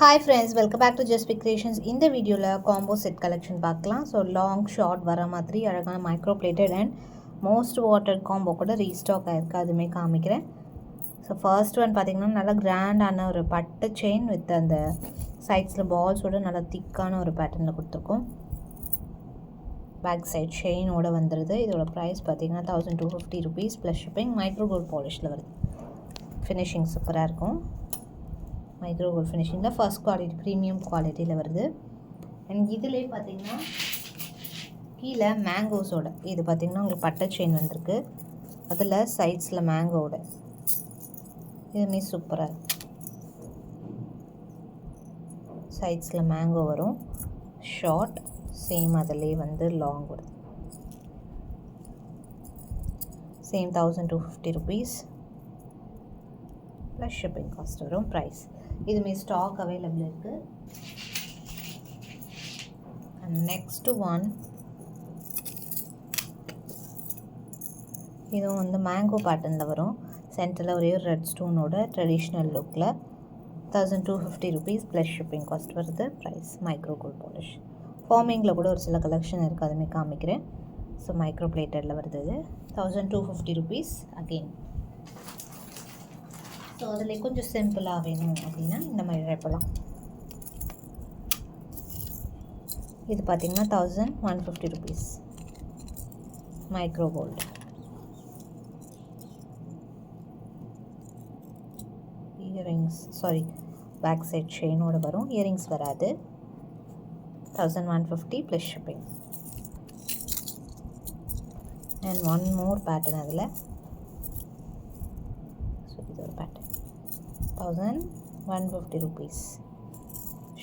Hi friends, welcome back to Just Pick Creations. இந்த வீடியோவில் combo set collection பார்க்கலாம். So long short வர மாதிரி அழகான micro plated and most water combo கூட ரீஸ்டாக் ஆகிருக்கு, அதுவுமே காமிக்கிறேன். ஸோ ஃபர்ஸ்ட் ஒன் பார்த்திங்கன்னா நல்லா கிராண்டான ஒரு பட்டு செயின் வித் அந்த சைட்ஸில் பால்ஸோட நல்லா திக்கான ஒரு பேட்டர்னில் கொடுத்துருக்கோம். பேக் சைட் செயினோட வந்துடுது. இதோட ப்ரைஸ் பார்த்திங்கன்னா 1250 rupees plus shipping. Micro gold பாலிஷில் வருது. ஃபினிஷிங் சூப்பராக இருக்கும். மைக்ரோ கோல்ட் ஃபினிஷிங்கில் ஃபர்ஸ்ட் குவாலிட்டி ப்ரீமியம் குவாலிட்டியில் வருது. அண்ட் இதிலே பார்த்திங்கன்னா கீழே மேங்கோஸோட இது பார்த்திங்கன்னா உங்களுக்கு பட்டை செயின் வந்திருக்கு. அதில் சைட்ஸில் மேங்கோவோட இதுவுமே சூப்பராக இருக்குது. சைட்ஸில் மேங்கோ வரும், ஷார்ட் சேம் அதிலே வந்து லாங் வருது. Same 1250 rupees plus shipping cost வரும். ப்ரைஸ் இதுவுமே ஸ்டாக் அவைலபிள் இருக்குது. அண்ட் நெக்ஸ்ட்டு ஒன் இதுவும் வந்து மேங்கோ பேட்டர்னில் வரும். சென்டரில் ஒரே ஒரு ரெட் ஸ்டோனோட ட்ரெடிஷ்னல் லுக்கில் 1250 rupees ப்ளஸ் ஷிப்பிங் காஸ்ட் வருது. Price micro gold polish. ஃபார்மிங்கில் கூட ஒரு சில கலெக்ஷன் இருக்குது, அதுவுமே காமிக்கிறேன். ஸோ மைக்ரோ பிளேட்டடில் வருது. 1250 rupees அகெயின். ஸோ அதில் கொஞ்சம் சிம்பிளாக வேணும் அப்படின்னா இந்த மாதிரி வைப்பலாம். இது பார்த்திங்கன்னா 1150 rupees micro gold. Earrings back side செயினோடு வரும், இயரிங்ஸ் வராது. 1150 plus shipping. And one more pattern அதில். ஸோ இது ஒரு பேட்டர்ன் 1150 rupees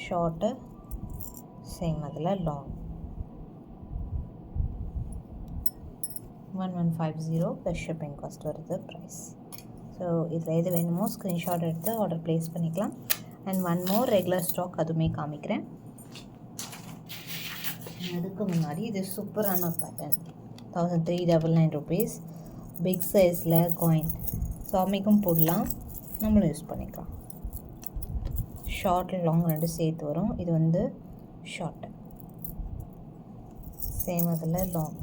ஷார்ட்டு சேம் அதில் லாங் 1150 ப்ளஸ் ஷிப்பிங் காஸ்ட் வருது. ப்ரைஸ். ஸோ இதில் எது வேணுமோ ஸ்க்ரீன்ஷாட் எடுத்து ஆர்டர் ப்ளேஸ் பண்ணிக்கலாம். And one more regular stock அதுவுமே காமிக்கிறேன். அதுக்கு முன்னாடி இது சூப்பரான பேட்டர்ன் 1399 rupees பிக் சைஸில் காயின். ஸோ அம்மிக்கும் போடலாம், நம்மளும் யூஸ் பண்ணிக்கலாம். ஷார்ட் லாங் ரெண்டு சேர்த்து வரும். இது வந்து ஷார்ட்டு சேம் அதில் லாங்.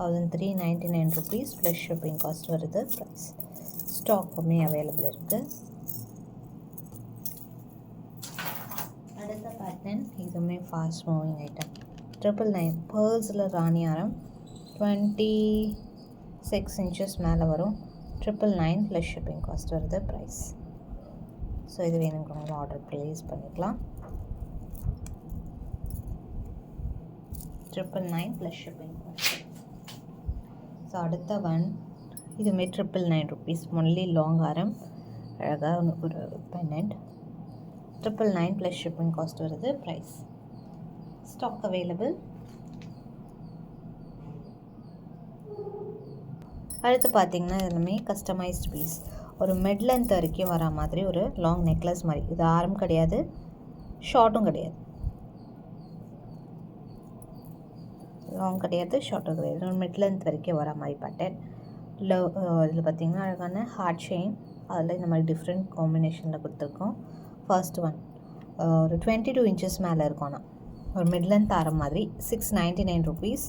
₹1399 ப்ளஸ் ஷிப்பிங் காஸ்ட் வருது. ப்ரைஸ் ஸ்டாக்குமே அவைலபிள் இருக்குது. அடுத்த பேட்டர்ன் இதுவுமே ஃபாஸ்ட் மூவிங் ஐட்டம் 999 பேர்ல்ஸில் ராணியாரம் 26 inches மேலே வரும். 999 ப்ளஸ் ஷிப்பிங் காஸ்ட் வருது. ப்ரைஸ். ஸோ இது வேணுங்கிறவங்க ஆர்டர் ப்ளேஸ் பண்ணிக்கலாம். 999 ப்ளஸ் ஷிப்பிங் காஸ்ட். ஸோ அடுத்த ஒன் இதுவுமே 999 rupees ஒன்லி லாங் ஆரம், அழகாக ஒரு பென்னண்ட். 999 ப்ளஸ் ஷிப்பிங் காஸ்ட் வருது. Price stock available. அடுத்து பார்த்திங்கன்னா இதுவுமே கஸ்டமைஸ்ட் பீஸ், ஒரு மிட் லென்த் வரைக்கும் வரா மாதிரி ஒரு லாங் நெக்லஸ் மாதிரி. இது ஆரம் கிடையாது, ஷார்ட்டும் கிடையாது, லாங் கிடையாது, ஷார்ட்டும் கிடையாது, ஒரு மிட் லென்த் வரைக்கும் வரா மாதிரி பேட்டர்ன். இதில் பார்த்திங்கன்னா அழகான ஹார்ட் செயின், அதில் இந்த மாதிரி டிஃப்ரெண்ட் காம்பினேஷனில் கொடுத்துருக்கோம். ஃபர்ஸ்ட் ஒன் ஒரு 22 inches மேலே இருக்கும். ஆனால் ஒரு மிட் லென்த் ஆரம் மாதிரி 699 rupees.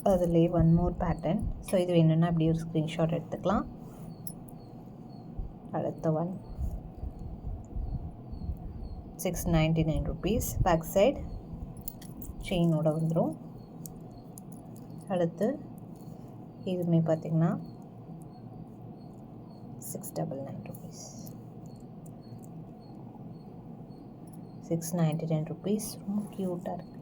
அதுலேயே ஒன் மோர் பேட்டர்ன். ஸோ இது வேணும்னா அப்படி ஒரு ஸ்க்ரீன்ஷாட் எடுத்துக்கலாம். அடுத்த ஒன் 699 rupees பேக் சைட் செயினோட வந்துடும். அடுத்து இதுவுமே பார்த்திங்கன்னா 699 rupees. 699 rupees ரொம்ப க்யூட்டாக இருக்குது.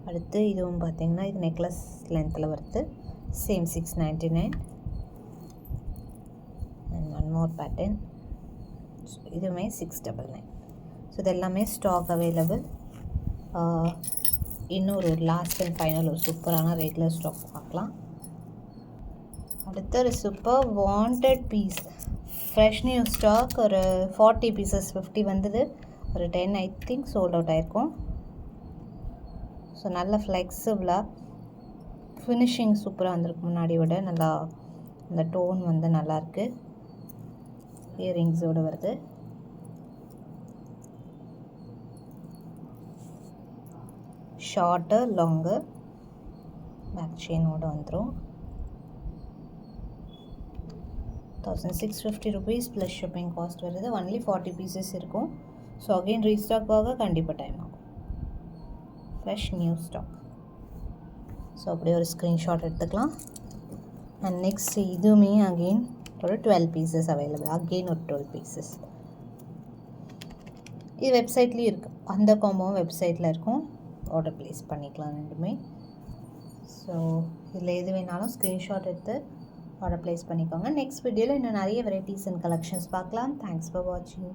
அடுத்து இதுவும் பார்த்திங்கன்னா இது நெக்லஸ் லென்த்தில் வருது. Same 699. And one more pattern இதுவுமே 699. ஸோ இது எல்லாமே ஸ்டாக் அவைலபிள். இன்னொரு லாஸ்ட் அண்ட் ஃபைனல் ஒரு சூப்பரான ரெகுலர் ஸ்டாக் பார்க்கலாம். அடுத்து ஒரு super wanted piece, fresh new stock. ஒரு 40 pieces 50 வந்தது, ஒரு 10 ஐ திங்க் சோல்ட் அவுட் ஆகிருக்கும். ஸோ நல்ல ஃப்ளெக்சிபிளாக ஃபினிஷிங் சூப்பராக வந்திருக்கு. முன்னாடி விட நல்லா இந்த டோன் வந்து நல்லாயிருக்கு. இயரிங்ஸோடு வருது. ஷார்ட்டு லாங்கு பேக் செயினோடு வந்துடும். 1650 rupees ப்ளஸ் ஷிப்பிங் காஸ்ட் வருது. ஒன்லி 40 பீசஸ் இருக்கும். ஸோ அகெயின் ரீஸ்டாக்காக கண்டிப்பாக டைம் ஆகும். Fresh new stock. ஸோ அப்படியே ஒரு ஸ்க்ரீன்ஷாட் எடுத்துக்கலாம். அண்ட் நெக்ஸ்ட் இதுவுமே அகெயின் ஒரு 12 பீசஸ் அவைலபிள். அகெயின் ஒரு 12 பீசஸ். இது வெப்சைட்லேயும் இருக்குது. அந்த காம்போவும் வெப்சைட்டில் இருக்கும். ஆர்டர் ப்ளேஸ் பண்ணிக்கலாம் ரெண்டுமே. ஸோ இதில் எது வேணாலும் ஸ்க்ரீன்ஷாட் எடுத்து ஆர்டர் ப்ளேஸ் பண்ணிக்கோங்க. நெக்ஸ்ட் வீடியோவில் இன்னும் நிறைய வெரைட்டிஸ் அண்ட் கலெக்ஷன்ஸ் பார்க்கலாம். தேங்க்ஸ் ஃபார் வாட்சிங்.